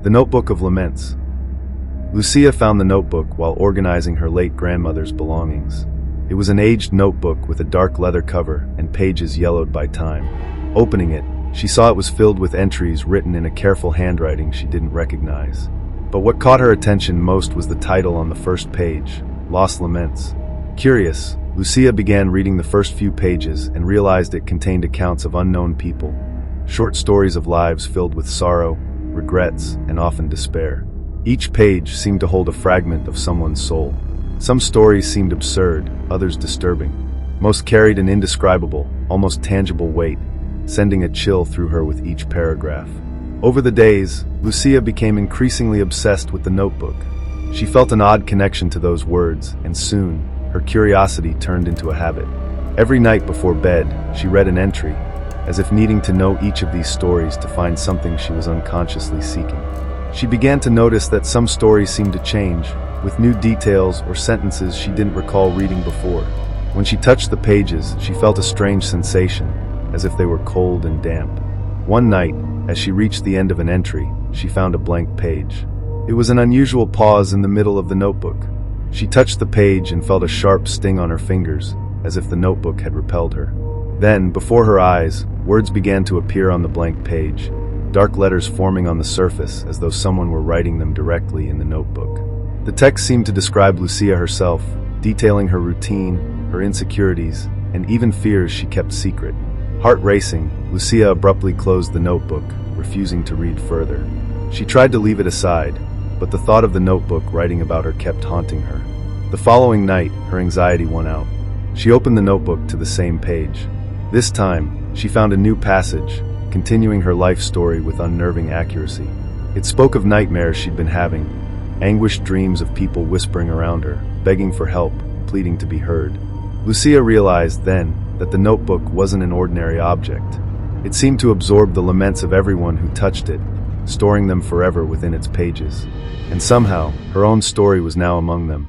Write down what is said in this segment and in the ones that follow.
The Notebook of Laments. Lucia found the notebook while organizing her late grandmother's belongings. It was an aged notebook with a dark leather cover and pages yellowed by time. Opening it, she saw it was filled with entries written in a careful handwriting she didn't recognize. But what caught her attention most was the title on the first page, Lost Laments. Curious, Lucia began reading the first few pages and realized it contained accounts of unknown people, short stories of lives filled with sorrow, regrets, and often despair. Each page seemed to hold a fragment of someone's soul. Some stories seemed absurd, others disturbing. Most carried an indescribable, almost tangible weight, sending a chill through her with each paragraph. Over the days, Lucia became increasingly obsessed with the notebook. She felt an odd connection to those words, and soon, her curiosity turned into a habit. Every night before bed, she read an entry, as if needing to know each of these stories to find something she was unconsciously seeking. She began to notice that some stories seemed to change, with new details or sentences she didn't recall reading before. When she touched the pages, she felt a strange sensation, as if they were cold and damp. One night, as she reached the end of an entry, she found a blank page. It was an unusual pause in the middle of the notebook. She touched the page and felt a sharp sting on her fingers, as if the notebook had repelled her. Then, before her eyes, words began to appear on the blank page, dark letters forming on the surface as though someone were writing them directly in the notebook. The text seemed to describe Lucia herself, detailing her routine, her insecurities, and even fears she kept secret. Heart racing, Lucia abruptly closed the notebook, refusing to read further. She tried to leave it aside, but the thought of the notebook writing about her kept haunting her. The following night, her anxiety won out. She opened the notebook to the same page. This time, she found a new passage, continuing her life story with unnerving accuracy. It spoke of nightmares she'd been having, anguished dreams of people whispering around her, begging for help, pleading to be heard. Lucia realized then that the notebook wasn't an ordinary object. It seemed to absorb the laments of everyone who touched it, storing them forever within its pages. And somehow, her own story was now among them,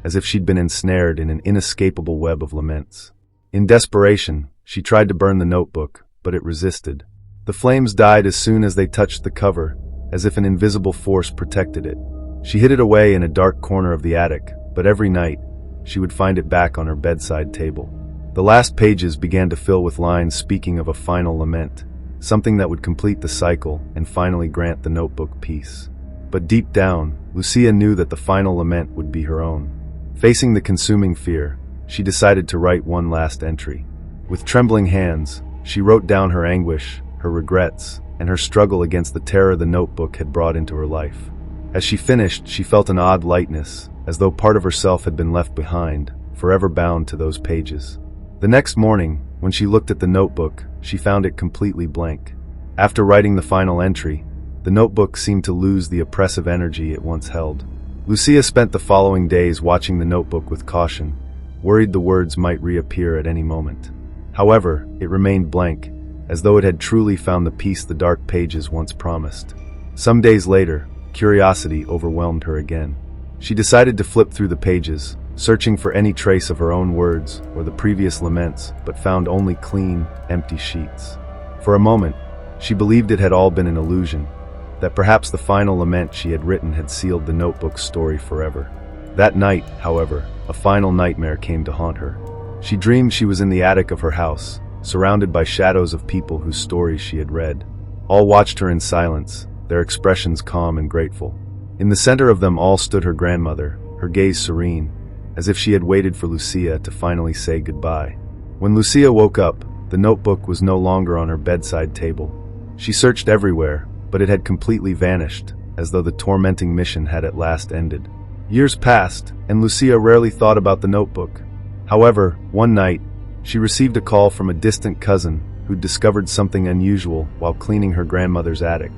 as if she'd been ensnared in an inescapable web of laments. In desperation, she tried to burn the notebook, but it resisted. The flames died as soon as they touched the cover, as if an invisible force protected it. She hid it away in a dark corner of the attic, but every night, she would find it back on her bedside table. The last pages began to fill with lines speaking of a final lament, something that would complete the cycle and finally grant the notebook peace. But deep down, Lucia knew that the final lament would be her own. Facing the consuming fear, she decided to write one last entry. With trembling hands, she wrote down her anguish, her regrets, and her struggle against the terror the notebook had brought into her life. As she finished, she felt an odd lightness, as though part of herself had been left behind, forever bound to those pages. The next morning, when she looked at the notebook, she found it completely blank. After writing the final entry, the notebook seemed to lose the oppressive energy it once held. Lucia spent the following days watching the notebook with caution, worried the words might reappear at any moment. However, it remained blank, as though it had truly found the peace the dark pages once promised. Some days later, curiosity overwhelmed her again. She decided to flip through the pages, searching for any trace of her own words or the previous laments, but found only clean, empty sheets. For a moment, she believed it had all been an illusion, that perhaps the final lament she had written had sealed the notebook's story forever. That night, however, a final nightmare came to haunt her. She dreamed she was in the attic of her house, surrounded by shadows of people whose stories she had read. All watched her in silence, their expressions calm and grateful. In the center of them all stood her grandmother, her gaze serene, as if she had waited for Lucia to finally say goodbye. When Lucia woke up, the notebook was no longer on her bedside table. She searched everywhere, but it had completely vanished, as though the tormenting mission had at last ended. Years passed, and Lucia rarely thought about the notebook. However, one night, she received a call from a distant cousin who'd discovered something unusual while cleaning her grandmother's attic.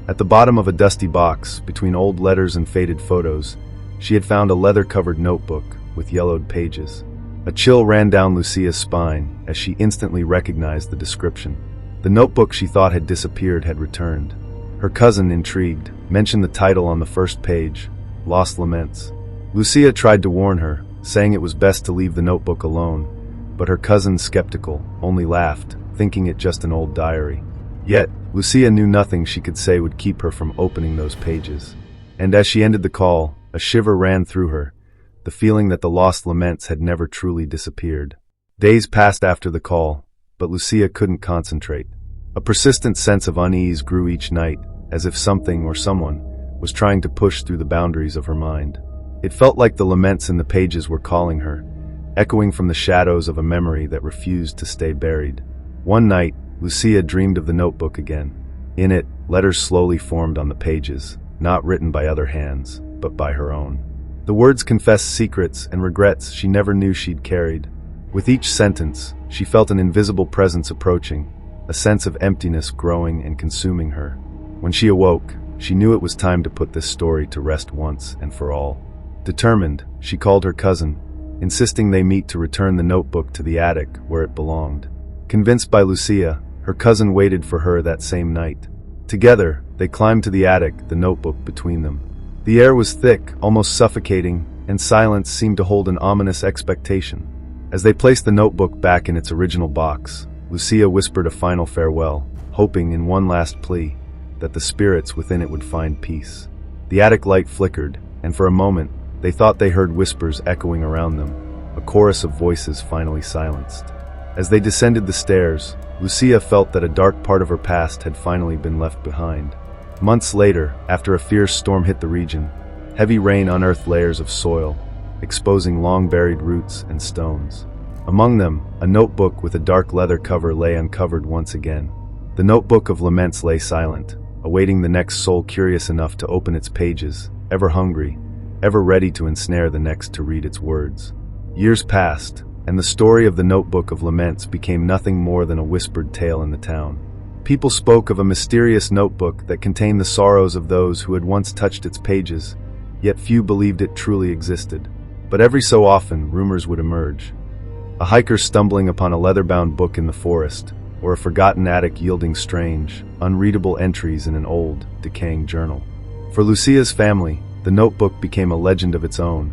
At the bottom of a dusty box, between old letters and faded photos, she had found a leather-covered notebook with yellowed pages. A chill ran down Lucia's spine as she instantly recognized the description. The notebook she thought had disappeared had returned. Her cousin, intrigued, mentioned the title on the first page, Lost Laments. Lucia tried to warn her, saying it was best to leave the notebook alone, but her cousin, skeptical, only laughed, thinking it just an old diary. Yet, Lucia knew nothing she could say would keep her from opening those pages. And as she ended the call, a shiver ran through her, the feeling that the lost laments had never truly disappeared. Days passed after the call, but Lucia couldn't concentrate. A persistent sense of unease grew each night, as if something or someone was trying to push through the boundaries of her mind. It felt like the laments in the pages were calling her, echoing from the shadows of a memory that refused to stay buried. One night, Lucia dreamed of the notebook again. In it, letters slowly formed on the pages, not written by other hands, but by her own. The words confessed secrets and regrets she never knew she'd carried. With each sentence, she felt an invisible presence approaching, a sense of emptiness growing and consuming her. When she awoke, she knew it was time to put this story to rest once and for all. Determined, she called her cousin, insisting they meet to return the notebook to the attic where it belonged. Convinced by Lucia, her cousin waited for her that same night. Together, they climbed to the attic, the notebook between them. The air was thick, almost suffocating, and silence seemed to hold an ominous expectation. As they placed the notebook back in its original box, Lucia whispered a final farewell, hoping in one last plea that the spirits within it would find peace. The attic light flickered, and for a moment, they thought they heard whispers echoing around them, a chorus of voices finally silenced. As they descended the stairs, Lucia felt that a dark part of her past had finally been left behind. Months later, after a fierce storm hit the region, heavy rain unearthed layers of soil, exposing long-buried roots and stones. Among them, a notebook with a dark leather cover lay uncovered once again. The notebook of laments lay silent, awaiting the next soul curious enough to open its pages, ever hungry, ever ready to ensnare the next to read its words. Years passed, and the story of the notebook of laments became nothing more than a whispered tale in the town. People spoke of a mysterious notebook that contained the sorrows of those who had once touched its pages, yet few believed it truly existed. But every so often, rumors would emerge. A hiker stumbling upon a leather-bound book in the forest, or a forgotten attic yielding strange, unreadable entries in an old, decaying journal. For Lucia's family, the notebook became a legend of its own,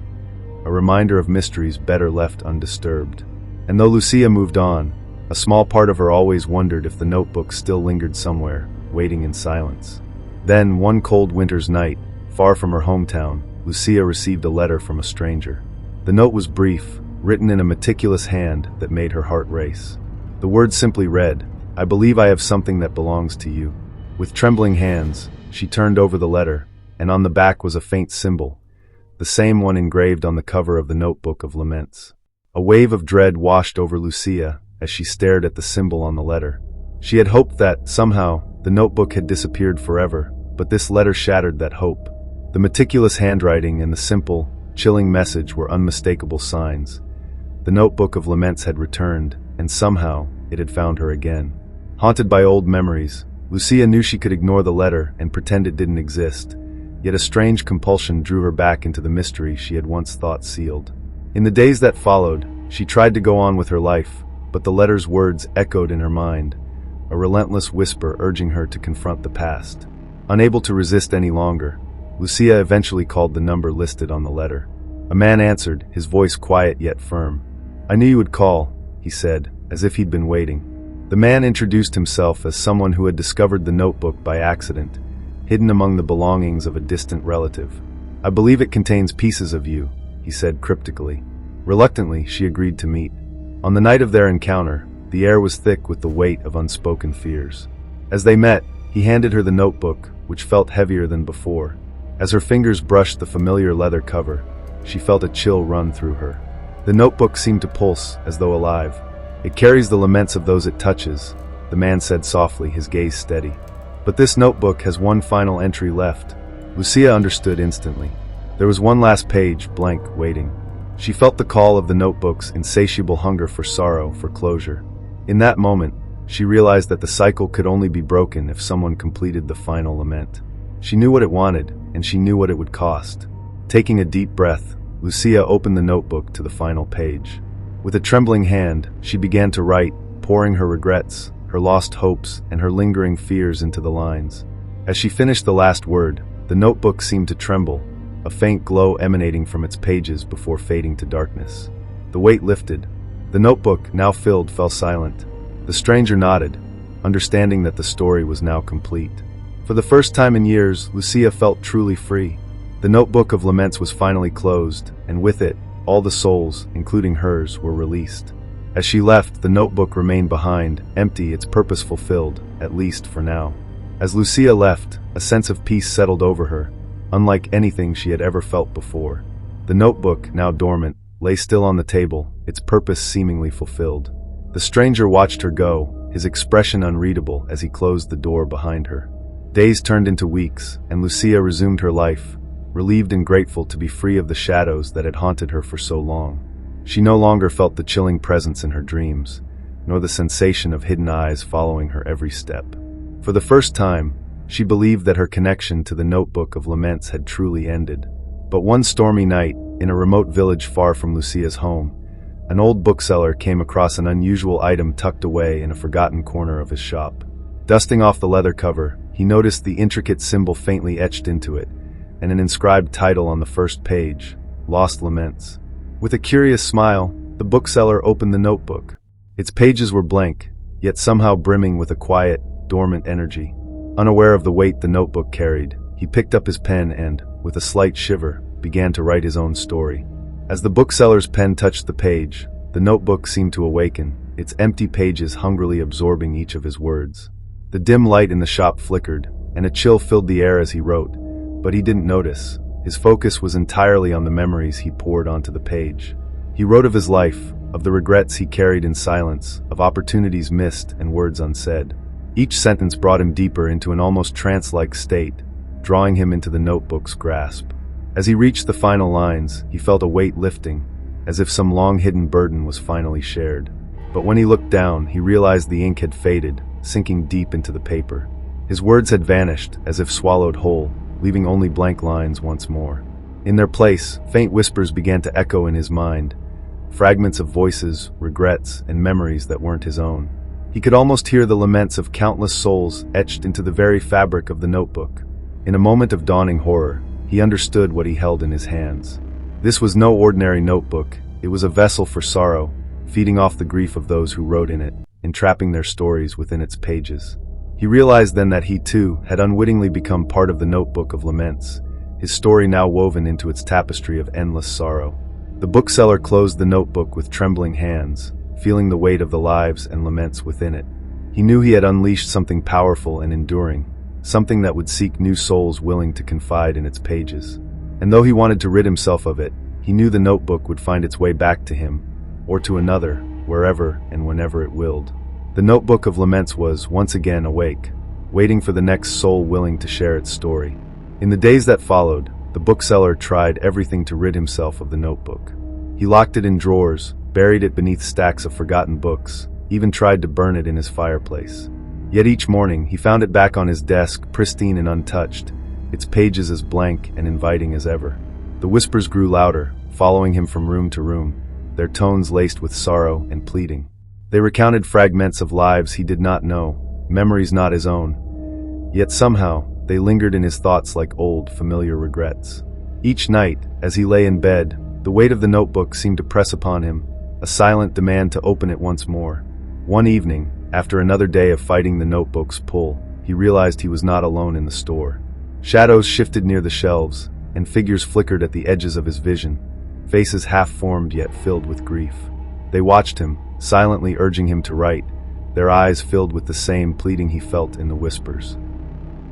a reminder of mysteries better left undisturbed. And though Lucia moved on, a small part of her always wondered if the notebook still lingered somewhere, waiting in silence. Then, one cold winter's night, far from her hometown, Lucia received a letter from a stranger. The note was brief, written in a meticulous hand that made her heart race. The words simply read, "I believe I have something that belongs to you." With trembling hands, she turned over the letter, and on the back was a faint symbol, the same one engraved on the cover of the notebook of laments. A wave of dread washed over Lucia as she stared at the symbol on the letter. She had hoped that, somehow, the notebook had disappeared forever, but this letter shattered that hope. The meticulous handwriting and the simple, chilling message were unmistakable signs. The notebook of laments had returned, and somehow, it had found her again. Haunted by old memories, Lucia knew she could ignore the letter and pretend it didn't exist, yet a strange compulsion drew her back into the mystery she had once thought sealed. In the days that followed, she tried to go on with her life, but the letter's words echoed in her mind, a relentless whisper urging her to confront the past. Unable to resist any longer, Lucia eventually called the number listed on the letter. A man answered, his voice quiet yet firm. "I knew you would call," he said, as if he'd been waiting. The man introduced himself as someone who had discovered the notebook by accident, hidden among the belongings of a distant relative. "I believe it contains pieces of you," he said cryptically. Reluctantly, she agreed to meet. On the night of their encounter, the air was thick with the weight of unspoken fears. As they met, he handed her the notebook, which felt heavier than before. As her fingers brushed the familiar leather cover, she felt a chill run through her. The notebook seemed to pulse, as though alive. "It carries the laments of those it touches," the man said softly, his gaze steady. "But this notebook has one final entry left." Lucia understood instantly. There was one last page, blank, waiting. She felt the call of the notebook's insatiable hunger for sorrow, for closure. In that moment, she realized that the cycle could only be broken if someone completed the final lament. She knew what it wanted, and she knew what it would cost. Taking a deep breath, Lucia opened the notebook to the final page. With a trembling hand, she began to write, pouring her regrets, her lost hopes, and her lingering fears into the lines. As she finished the last word, the notebook seemed to tremble, a faint glow emanating from its pages before fading to darkness. The weight lifted. The notebook, now filled, fell silent. The stranger nodded, understanding that the story was now complete. For the first time in years, Lucia felt truly free. The notebook of laments was finally closed, and with it, all the souls, including hers, were released. As she left, the notebook remained behind, empty, its purpose fulfilled, at least for now. As Lucia left, a sense of peace settled over her, unlike anything she had ever felt before. The notebook, now dormant, lay still on the table, its purpose seemingly fulfilled. The stranger watched her go, his expression unreadable as he closed the door behind her. Days turned into weeks, and Lucia resumed her life, relieved and grateful to be free of the shadows that had haunted her for so long. She no longer felt the chilling presence in her dreams, nor the sensation of hidden eyes following her every step. For the first time, she believed that her connection to the notebook of laments had truly ended. But one stormy night, in a remote village far from Lucia's home, an old bookseller came across an unusual item tucked away in a forgotten corner of his shop. Dusting off the leather cover, he noticed the intricate symbol faintly etched into it, and an inscribed title on the first page, Lost Laments. With a curious smile, the bookseller opened the notebook. Its pages were blank, yet somehow brimming with a quiet, dormant energy. Unaware of the weight the notebook carried, he picked up his pen and, with a slight shiver, began to write his own story. As the bookseller's pen touched the page, the notebook seemed to awaken, its empty pages hungrily absorbing each of his words. The dim light in the shop flickered, and a chill filled the air as he wrote, but he didn't notice. His focus was entirely on the memories he poured onto the page. He wrote of his life, of the regrets he carried in silence, of opportunities missed and words unsaid. Each sentence brought him deeper into an almost trance-like state, drawing him into the notebook's grasp. As he reached the final lines, he felt a weight lifting, as if some long-hidden burden was finally shared. But when he looked down, he realized the ink had faded, sinking deep into the paper. His words had vanished, as if swallowed whole, leaving only blank lines once more. In their place, faint whispers began to echo in his mind, fragments of voices, regrets, and memories that weren't his own. He could almost hear the laments of countless souls etched into the very fabric of the notebook. In a moment of dawning horror, he understood what he held in his hands. This was no ordinary notebook. It was a vessel for sorrow, feeding off the grief of those who wrote in it, entrapping their stories within its pages. He realized then that he, too, had unwittingly become part of the notebook of laments, his story now woven into its tapestry of endless sorrow. The bookseller closed the notebook with trembling hands, feeling the weight of the lives and laments within it. He knew he had unleashed something powerful and enduring, something that would seek new souls willing to confide in its pages. And though he wanted to rid himself of it, he knew the notebook would find its way back to him, or to another, wherever and whenever it willed. The notebook of laments was, once again, awake, waiting for the next soul willing to share its story. In the days that followed, the bookseller tried everything to rid himself of the notebook. He locked it in drawers, buried it beneath stacks of forgotten books, even tried to burn it in his fireplace. Yet each morning, he found it back on his desk, pristine and untouched, its pages as blank and inviting as ever. The whispers grew louder, following him from room to room, their tones laced with sorrow and pleading. They recounted fragments of lives he did not know, memories not his own. Yet somehow, they lingered in his thoughts like old, familiar regrets. Each night, as he lay in bed, the weight of the notebook seemed to press upon him, a silent demand to open it once more. One evening, after another day of fighting the notebook's pull, he realized he was not alone in the store. Shadows shifted near the shelves, and figures flickered at the edges of his vision, faces half-formed yet filled with grief. They watched him, silently urging him to write, their eyes filled with the same pleading he felt in the whispers.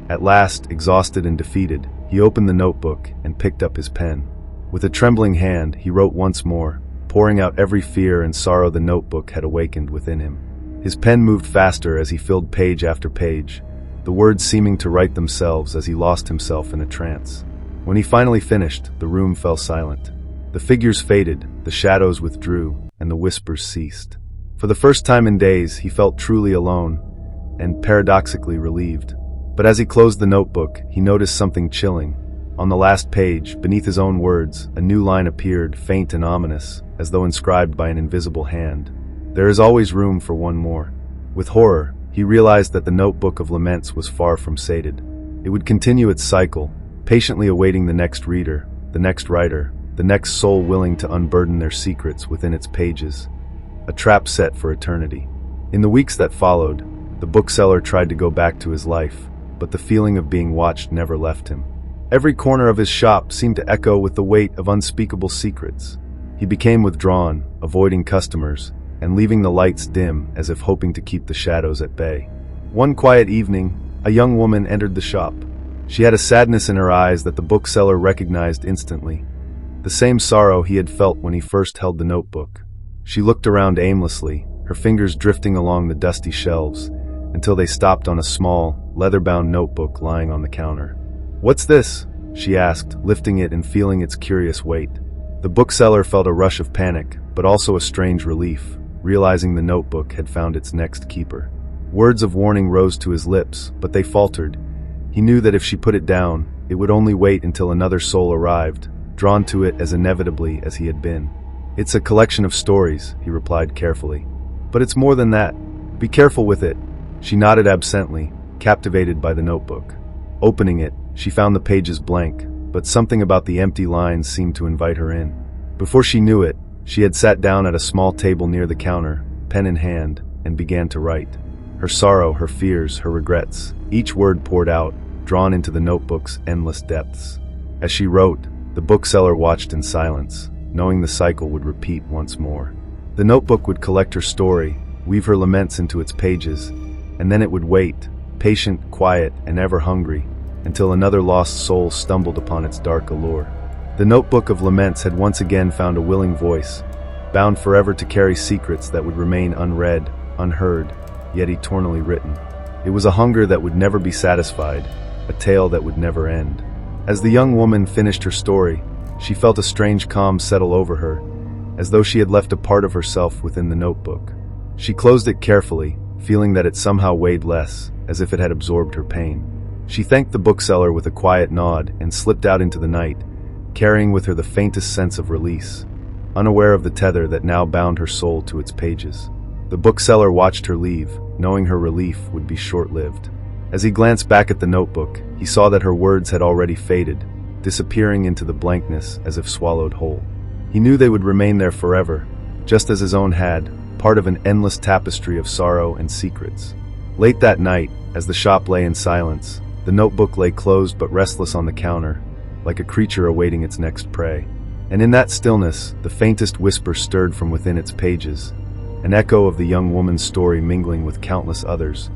At last, exhausted and defeated, he opened the notebook and picked up his pen. With a trembling hand, he wrote once more, pouring out every fear and sorrow the notebook had awakened within him. His pen moved faster as he filled page after page, the words seeming to write themselves as he lost himself in a trance. When he finally finished, the room fell silent. The figures faded, the shadows withdrew, and the whispers ceased. For the first time in days, he felt truly alone, and paradoxically relieved. But as he closed the notebook, he noticed something chilling. On the last page, beneath his own words, a new line appeared, faint and ominous, as though inscribed by an invisible hand. There is always room for one more. With horror, he realized that the notebook of laments was far from sated. It would continue its cycle, patiently awaiting the next reader, the next writer, the next soul willing to unburden their secrets within its pages, a trap set for eternity. In the weeks that followed, The bookseller tried to go back to his life, but the feeling of being watched never left him. Every corner of his shop seemed to echo with the weight of unspeakable secrets. He became withdrawn, avoiding customers, and leaving the lights dim as if hoping to keep the shadows at bay. One quiet evening, a young woman entered the shop. She had a sadness in her eyes that the bookseller recognized instantly, the same sorrow he had felt when he first held the notebook. She looked around aimlessly, her fingers drifting along the dusty shelves, until they stopped on a small, leather-bound notebook lying on the counter. "What's this?" she asked, lifting it and feeling its curious weight. The bookseller felt a rush of panic, but also a strange relief, realizing the notebook had found its next keeper. Words of warning rose to his lips, but they faltered. He knew that if she put it down, it would only wait until another soul arrived, drawn to it as inevitably as he had been. "It's a collection of stories," he replied carefully. "But it's more than that. Be careful with it." She nodded absently, captivated by the notebook. Opening it, she found the pages blank, but something about the empty lines seemed to invite her in. Before she knew it, she had sat down at a small table near the counter, pen in hand, and began to write. Her sorrow, her fears, her regrets, each word poured out, drawn into the notebook's endless depths. As she wrote, the bookseller watched in silence, knowing the cycle would repeat once more. The notebook would collect her story, weave her laments into its pages, and then it would wait, patient, quiet, and ever hungry, until another lost soul stumbled upon its dark allure. The notebook of laments had once again found a willing voice, bound forever to carry secrets that would remain unread, unheard, yet eternally written. It was a hunger that would never be satisfied, a tale that would never end. As the young woman finished her story, she felt a strange calm settle over her, as though she had left a part of herself within the notebook. She closed it carefully, feeling that it somehow weighed less, as if it had absorbed her pain. She thanked the bookseller with a quiet nod and slipped out into the night, carrying with her the faintest sense of release, unaware of the tether that now bound her soul to its pages. The bookseller watched her leave, knowing her relief would be short-lived. As he glanced back at the notebook, he saw that her words had already faded, disappearing into the blankness as if swallowed whole. He knew they would remain there forever, just as his own had, part of an endless tapestry of sorrow and secrets. Late that night, as the shop lay in silence, the notebook lay closed but restless on the counter, like a creature awaiting its next prey. And in that stillness, the faintest whisper stirred from within its pages, an echo of the young woman's story mingling with countless others,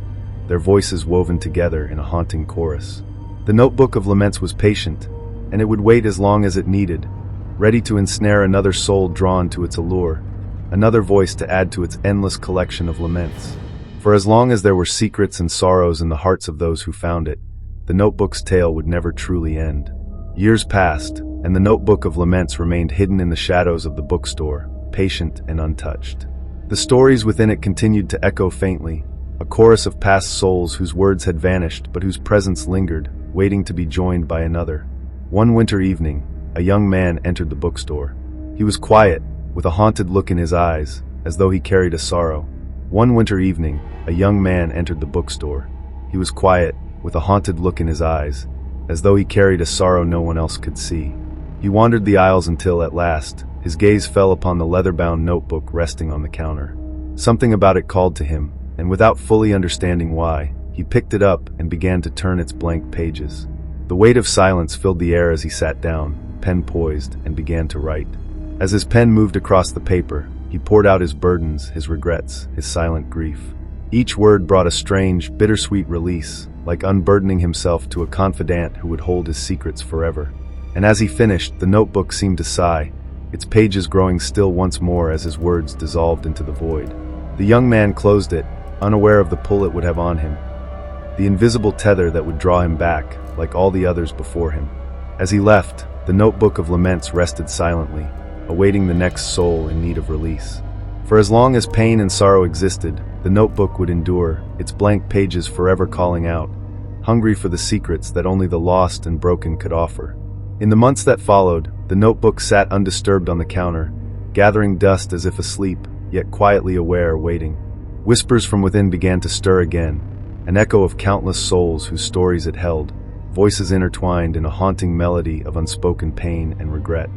their voices woven together in a haunting chorus. The notebook of laments was patient, and it would wait as long as it needed, ready to ensnare another soul drawn to its allure, another voice to add to its endless collection of laments. For as long as there were secrets and sorrows in the hearts of those who found it, the notebook's tale would never truly end. Years passed, and the notebook of laments remained hidden in the shadows of the bookstore, patient and untouched. The stories within it continued to echo faintly, a chorus of past souls whose words had vanished but whose presence lingered, waiting to be joined by another. One winter evening, a young man entered the bookstore. He was quiet, with a haunted look in his eyes, as though he carried a sorrow. One winter evening, a young man entered the bookstore. He was quiet, with a haunted look in his eyes, as though he carried a sorrow no one else could see. He wandered the aisles until, at last, his gaze fell upon the leather-bound notebook resting on the counter. Something about it called to him, and without fully understanding why, he picked it up and began to turn its blank pages. The weight of silence filled the air as he sat down, pen poised, and began to write. As his pen moved across the paper, he poured out his burdens, his regrets, his silent grief. Each word brought a strange, bittersweet release, like unburdening himself to a confidant who would hold his secrets forever. And as he finished, the notebook seemed to sigh, its pages growing still once more as his words dissolved into the void. The young man closed it, unaware of the pull it would have on him, the invisible tether that would draw him back, like all the others before him. As he left, the notebook of laments rested silently, awaiting the next soul in need of release. For as long as pain and sorrow existed, the notebook would endure, its blank pages forever calling out, hungry for the secrets that only the lost and broken could offer. In the months that followed, the notebook sat undisturbed on the counter, gathering dust as if asleep, yet quietly aware, waiting. Whispers from within began to stir again, an echo of countless souls whose stories it held, voices intertwined in a haunting melody of unspoken pain and regret.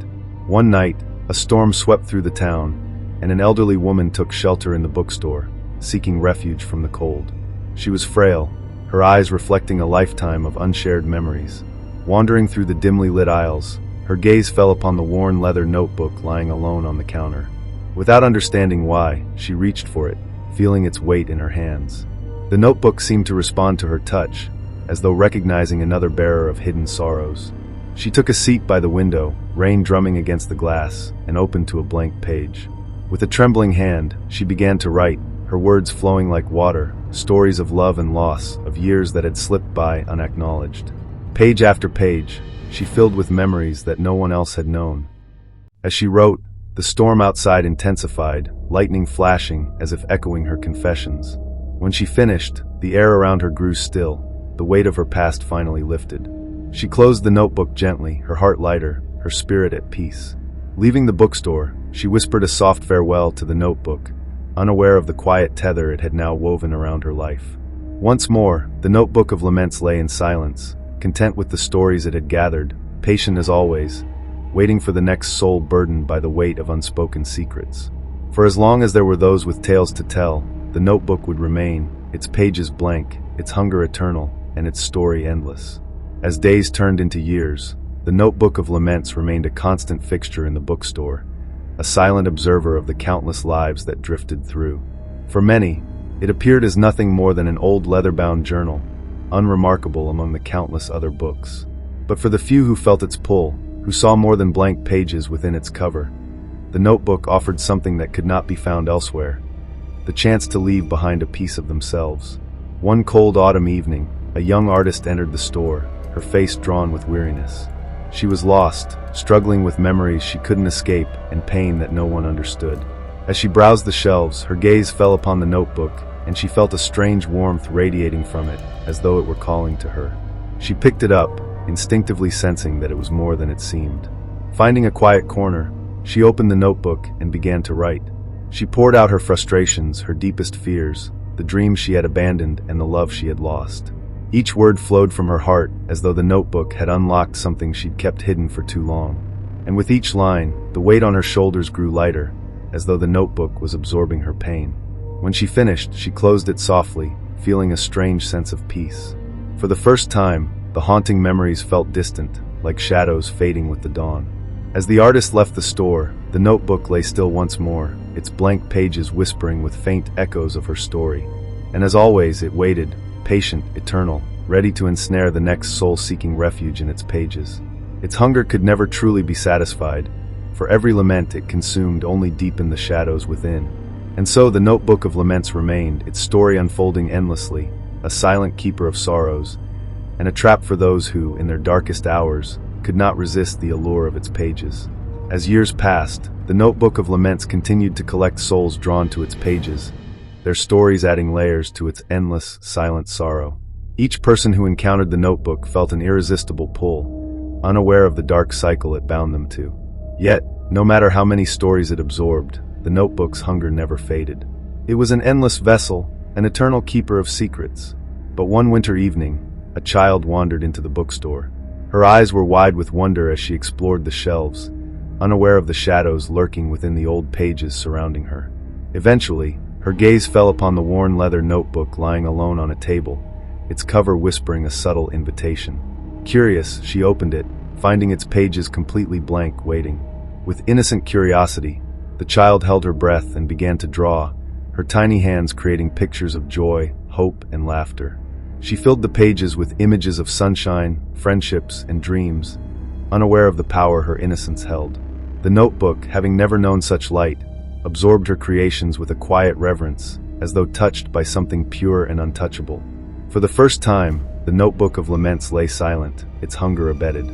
One night, a storm swept through the town, and an elderly woman took shelter in the bookstore, seeking refuge from the cold. She was frail, her eyes reflecting a lifetime of unshared memories. Wandering through the dimly lit aisles, her gaze fell upon the worn leather notebook lying alone on the counter. Without understanding why, she reached for it, feeling its weight in her hands. The notebook seemed to respond to her touch, as though recognizing another bearer of hidden sorrows. She took a seat by the window, rain drumming against the glass, and opened to a blank page. With a trembling hand, she began to write, her words flowing like water, stories of love and loss, of years that had slipped by unacknowledged. Page after page, she filled with memories that no one else had known. As she wrote, the storm outside intensified, lightning flashing as if echoing her confessions. When she finished, the air around her grew still, the weight of her past finally lifted. She closed the notebook gently, her heart lighter, her spirit at peace. Leaving the bookstore, she whispered a soft farewell to the notebook, unaware of the quiet tether it had now woven around her life. Once more, the notebook of laments lay in silence, content with the stories it had gathered, patient as always, waiting for the next soul burdened by the weight of unspoken secrets. For as long as there were those with tales to tell, the notebook would remain, its pages blank, its hunger eternal, and its story endless. As days turned into years, the notebook of laments remained a constant fixture in the bookstore, a silent observer of the countless lives that drifted through. For many, it appeared as nothing more than an old leather-bound journal, unremarkable among the countless other books. But for the few who felt its pull, who saw more than blank pages within its cover, the notebook offered something that could not be found elsewhere, the chance to leave behind a piece of themselves. One cold autumn evening, a young artist entered the store, her face drawn with weariness. She was lost, struggling with memories she couldn't escape and pain that no one understood. As she browsed the shelves, her gaze fell upon the notebook, and she felt a strange warmth radiating from it, as though it were calling to her. She picked it up, instinctively sensing that it was more than it seemed. Finding a quiet corner, she opened the notebook and began to write. She poured out her frustrations, her deepest fears, the dreams she had abandoned and the love she had lost. Each word flowed from her heart, as though the notebook had unlocked something she'd kept hidden for too long. And with each line, the weight on her shoulders grew lighter, as though the notebook was absorbing her pain. When she finished, she closed it softly, feeling a strange sense of peace. For the first time, the haunting memories felt distant, like shadows fading with the dawn. As the artist left the store, the notebook lay still once more, its blank pages whispering with faint echoes of her story. And as always, it waited, patient, eternal, ready to ensnare the next soul seeking refuge in its pages. Its hunger could never truly be satisfied, for every lament it consumed only deepened the shadows within. And so the notebook of laments remained, its story unfolding endlessly, a silent keeper of sorrows, and a trap for those who, in their darkest hours, could not resist the allure of its pages. As years passed, the notebook of laments continued to collect souls drawn to its pages, their stories adding layers to its endless, silent sorrow. Each person who encountered the notebook felt an irresistible pull, unaware of the dark cycle it bound them to. Yet, no matter how many stories it absorbed, the notebook's hunger never faded. It was an endless vessel, an eternal keeper of secrets. But one winter evening, a child wandered into the bookstore. Her eyes were wide with wonder as she explored the shelves, unaware of the shadows lurking within the old pages surrounding her. Eventually, her gaze fell upon the worn leather notebook lying alone on a table, its cover whispering a subtle invitation. Curious, she opened it, finding its pages completely blank, waiting. With innocent curiosity, the child held her breath and began to draw, her tiny hands creating pictures of joy, hope, and laughter. She filled the pages with images of sunshine, friendships, and dreams, unaware of the power her innocence held. The notebook, having never known such light, absorbed her creations with a quiet reverence, as though touched by something pure and untouchable. For the first time, the notebook of laments lay silent, its hunger abated.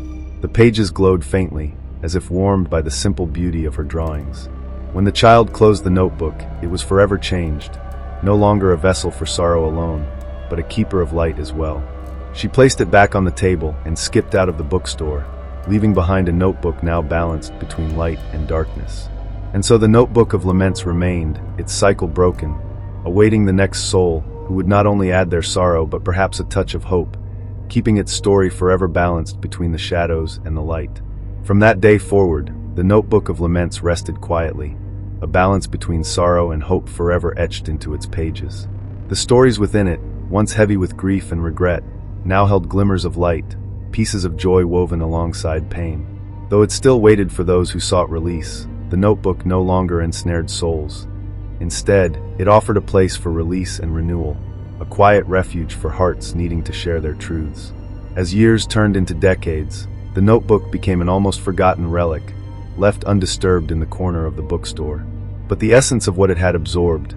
The pages glowed faintly, as if warmed by the simple beauty of her drawings. When the child closed the notebook, it was forever changed, no longer a vessel for sorrow alone, but a keeper of light as well. She placed it back on the table and skipped out of the bookstore, leaving behind a notebook now balanced between light and darkness. And so the notebook of laments remained, its cycle broken, awaiting the next soul who would not only add their sorrow but perhaps a touch of hope, keeping its story forever balanced between the shadows and the light. From that day forward, the notebook of laments rested quietly, a balance between sorrow and hope forever etched into its pages. The stories within it, once heavy with grief and regret, now held glimmers of light, pieces of joy woven alongside pain. Though it still waited for those who sought release, the notebook no longer ensnared souls. Instead, it offered a place for release and renewal, a quiet refuge for hearts needing to share their truths. As years turned into decades, the notebook became an almost forgotten relic, left undisturbed in the corner of the bookstore. But the essence of what it had absorbed,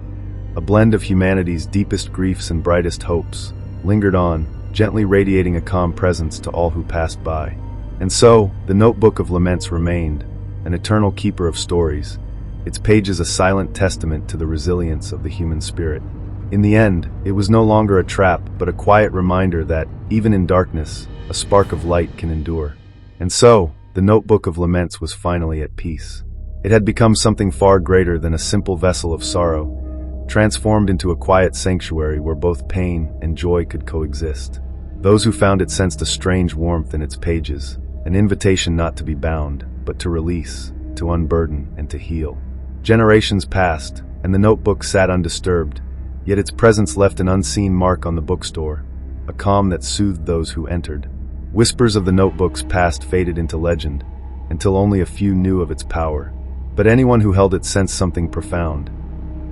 a blend of humanity's deepest griefs and brightest hopes, lingered on, gently radiating a calm presence to all who passed by. And so, the Notebook of Laments remained, an eternal keeper of stories, its pages a silent testament to the resilience of the human spirit. In the end, it was no longer a trap, but a quiet reminder that, even in darkness, a spark of light can endure. And so, the Notebook of Laments was finally at peace. It had become something far greater than a simple vessel of sorrow, transformed into a quiet sanctuary where both pain and joy could coexist. Those who found it sensed a strange warmth in its pages, an invitation not to be bound, but to release, to unburden, and to heal. Generations passed, and the notebook sat undisturbed, yet its presence left an unseen mark on the bookstore, a calm that soothed those who entered. Whispers of the notebook's past faded into legend, until only a few knew of its power. But anyone who held it sensed something profound,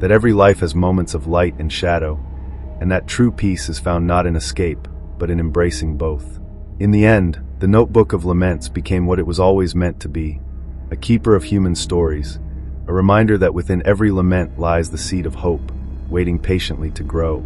that every life has moments of light and shadow, and that true peace is found not in escape, but in embracing both. In the end, the Notebook of Laments became what it was always meant to be, a keeper of human stories, a reminder that within every lament lies the seed of hope, waiting patiently to grow.